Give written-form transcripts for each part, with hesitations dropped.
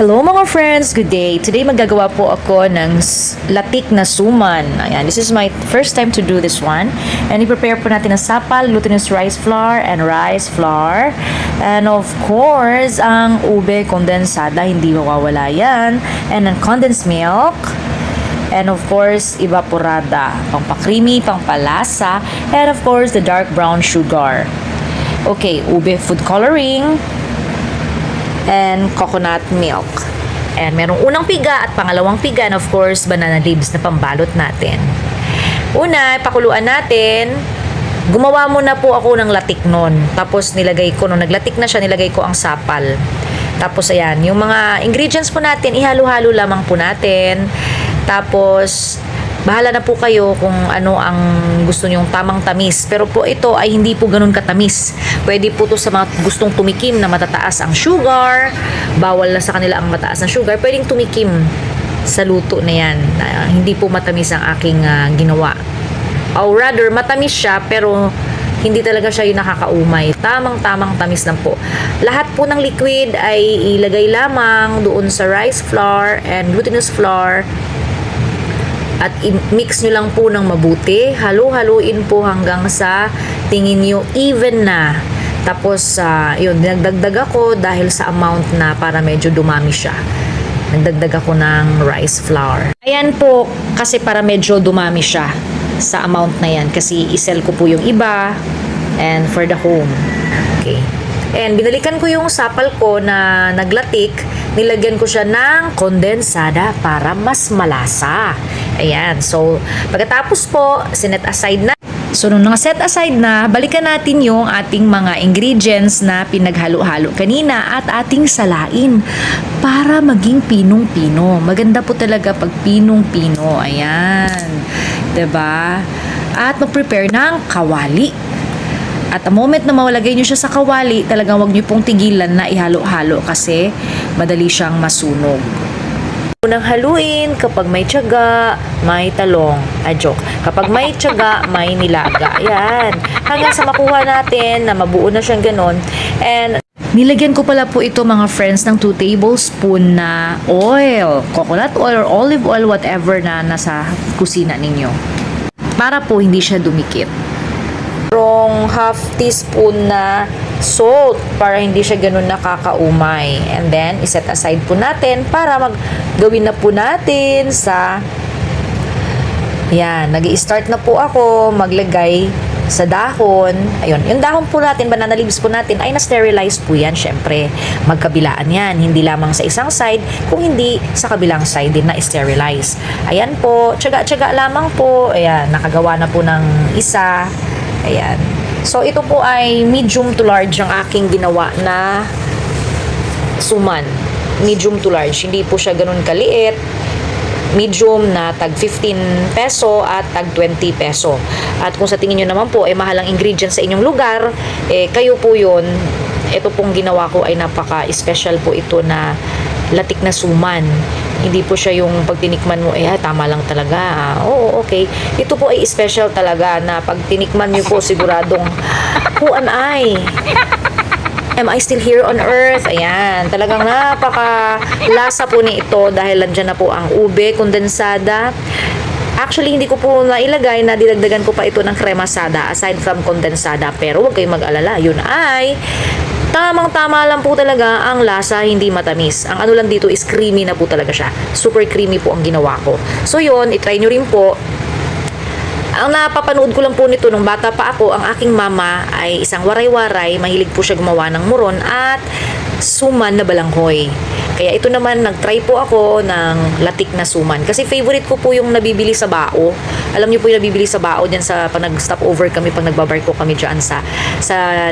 Hello mga friends! Good day! Today magagawa po ako ng latik na suman. Ayan, this is my first time to do this one. And i-prepare po natin ang sapal, glutinous rice flour, and rice flour. And of course, ang ube kondensada, hindi mawawala yan. And then condensed milk. And of course, evaporada. Pangpa-creamy, pangpalasa. And of course, the dark brown sugar. Okay, ube food coloring. And coconut milk. And merong unang piga at pangalawang piga, and of course, banana leaves na pambalot natin. Una, pakuluan natin. Gumawa muna po ako ng latik nun. Tapos nilagay ko, nung naglatik na siya, nilagay ko ang sapal. Tapos ayan, yung mga ingredients po natin, ihalo-halo lamang po natin. Tapos, bahala na po kayo kung ano ang gusto nyong tamang tamis. Pero po ito ay hindi po ganun katamis. Pwede po to sa mga gustong tumikim na matataas ang sugar. Bawal na sa kanila ang mataas na sugar. Pwedeng tumikim sa luto na yan. Hindi po matamis ang aking ginawa. Or rather, matamis siya pero hindi talaga siya yung nakakaumay. Tamang-tamang tamis lang po. Lahat po ng liquid ay ilagay lamang doon sa rice flour and glutinous flour. At i-mix nyo lang po ng mabuti. Halo-haluin po hanggang sa tingin nyo even na. Tapos, yun, nagdagdag ako dahil sa amount na para medyo dumami siya. Nagdagdag ako ng rice flour. Ayan po, kasi para medyo dumami siya sa amount na yan. Kasi isel ko po yung iba and for the home. Okay. And binalikan ko yung sapal ko na naglatik. Nilagyan ko siya ng kondensada para mas malasa. Ayan. So, pagkatapos po, sinet aside na. So, nung naka-set aside na, balikan natin yung ating mga ingredients na pinaghalo-halo kanina at ating salain para maging pinong-pino. Maganda po talaga pag pinong-pino. Ayan. 'Di ba? At mag-prepare ng kawali. At the moment na mawalagay nyo siya sa kawali, talagang wag nyo pong tigilan na ihalo-halo kasi madali siyang masunog. Unang haluin, kapag may tiyaga, may talong. Joke. Kapag may tiyaga, may nilaga. Ayan. Hanggang sa makuha natin na mabuo na siyang ganon. And nilagyan ko pala po ito mga friends ng 2 tablespoon na oil. Coconut oil or olive oil, whatever na nasa kusina ninyo. Para po hindi siya dumikit. Merong half teaspoon na salt para hindi siya ganun nakakaumay. And then, iset aside po natin para gawin na po natin sa yan, nag-i-start na po ako maglagay sa dahon. Ayun, yung dahon po natin, banana leaves po natin ay na-sterilize po yan. Syempre, magkabilaan yan. Hindi lamang sa isang side, kung hindi sa kabilang side din na-sterilize. Ayan po, tiyaga-tiyaga lamang po. Ayan, nakagawa na po ng isa. Ayan. So, ito po ay medium to large ang aking ginawa na suman. Medium to large. Hindi po siya ganun kaliit. Medium na tag 15 peso at tag 20 peso. At kung sa tingin nyo naman po, mahalang ingredients sa inyong lugar, kayo po yun. Ito pong ginawa ko ay napaka-special po ito na latik na suman. Hindi po siya yung pag tinikman mo, tama lang talaga. Oo, okay. Ito po ay special talaga na pag tinikman nyo po, siguradong, who am I? Am I still here on earth? Ayan. Talagang napaka-lasa po ni ito dahil nandiyan na po ang ube, kondensada. Actually, hindi ko po nailagay na dinagdagan ko pa ito ng kremasada aside from kondensada. Pero huwag kayong mag-alala. Yun ay tamang-tama lang po talaga ang lasa, hindi matamis. Ang ano lang dito is creamy na po talaga siya. Super creamy po ang ginawa ko. So yun, itry nyo rin po. Ang napapanood ko lang po nito nung bata pa ako, ang aking mama ay isang waray-waray. Mahilig po siya gumawa ng muron at suman na balanghoy. Kaya ito naman, nag-try po ako ng latik na suman. Kasi favorite ko po yung nabibili sa bao. Alam niyo po yung nabibili sa bao dyan sa pag nag-stop over kami, pag nagbabarko kami dyan sa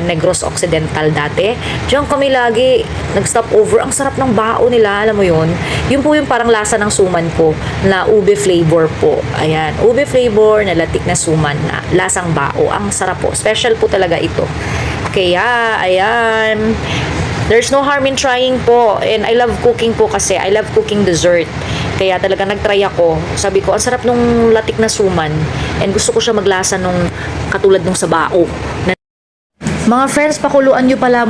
Negros Occidental dati. Diyan kami lagi nag-stop over. Ang sarap ng bao nila, alam mo yun. Yun po yung parang lasa ng suman ko na ube flavor po. Ayan, ube flavor na latik na suman na lasang bao. Ang sarap po. Special po talaga ito. Kaya, ayan. There's no harm in trying po. And I love cooking po kasi. I love cooking dessert. Kaya talaga nag-try ako. Sabi ko, ang sarap nung latik na suman. And gusto ko siya maglasa nung katulad nung sa bao. Mga friends, pakuluan nyo pala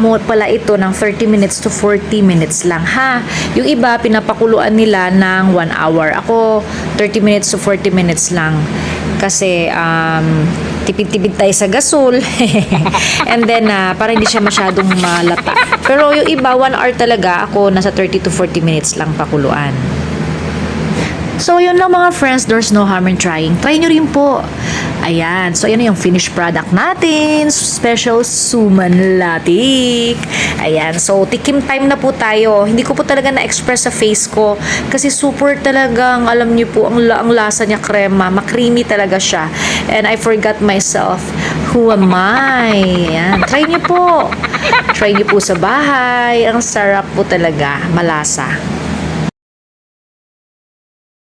ito ng 30 minutes to 40 minutes lang ha. Yung iba, pinapakuluan nila ng 1 hour. Ako, 30 minutes to 40 minutes lang. Kasi, tipid-tipid tayo sa gasol. And then, para hindi siya masyadong malata. Pero yung iba, 1 hour talaga. Ako, nasa 30 to 40 minutes lang pakuluan. So, yun lang mga friends. There's no harm in trying. Try nyo rin po. Ayan. So, ayan yung finished product natin. Special suman latik. Ayan. So, tikim time na po tayo. Hindi ko po talaga na-express sa face ko. Kasi super talagang, alam niyo po, ang lasa niya krema. Makrimi talaga siya. And I forgot myself. Who am I? Ayan. Try niyo po. Try niyo po sa bahay. Ang sarap po talaga. Malasa.